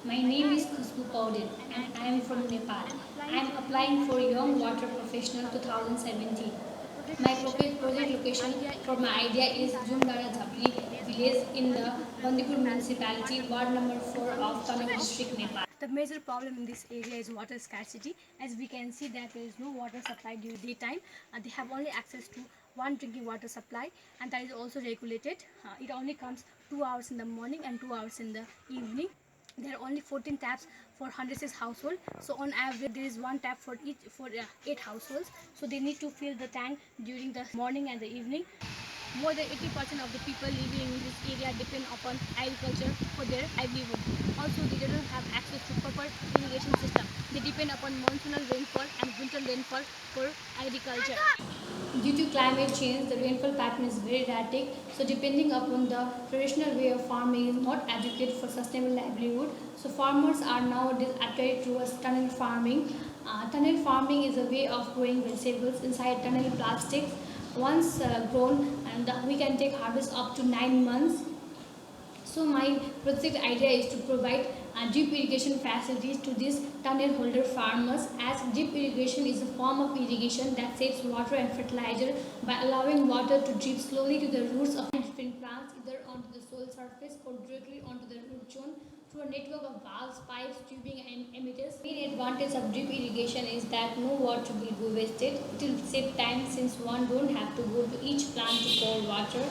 My name is Khushbu Paudel and I am from Nepal. I am applying for Young Water Professional 2017. My project location for my idea is Jumdara Jhapli village in the Bandipur municipality, ward number 4 of Tanob district, Nepal. The major problem in this area is water scarcity. As we can see that there is no water supply during daytime. They have only access to one drinking water supply, and that is also regulated. It only comes 2 hours in the morning and 2 hours in the evening. There are only 14 taps for 106 household, so on average there is one tap for each for 8 households, so they need to fill the tank during the morning and the evening. More than 80% of the people living in this area depend upon agriculture for their livelihood. Also, they don't have access to proper irrigation system. They depend upon monsoonal rainfall and winter rainfall for agriculture. Due to climate change, the rainfall pattern is very erratic, so depending upon the traditional way of farming is not adequate for sustainable livelihood. So farmers are nowadays attracted towards tunnel farming. Tunnel farming is a way of growing vegetables inside tunnel plastics. Once grown, and we can take harvest up to 9 months. So my project idea is to provide drip irrigation facilities to these tunnel holder farmers, as drip irrigation is a form of irrigation that saves water and fertilizer by allowing water to drip slowly to the roots of different plants, either onto the soil surface or directly onto the root zone through a network of valves, pipes, tubing and emitters. The main advantage of drip irrigation is that no water will go wasted. It will save time since one don't have to go to each plant to pour water,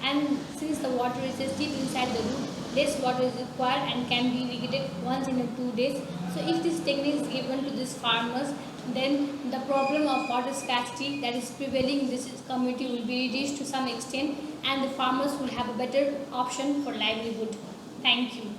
and since the water is deep inside the root, less water is required and can be irrigated once in 2 days. So if this technique is given to these farmers, then the problem of water scarcity that is prevailing in this community will be reduced to some extent, and the farmers will have a better option for livelihood. Thank you.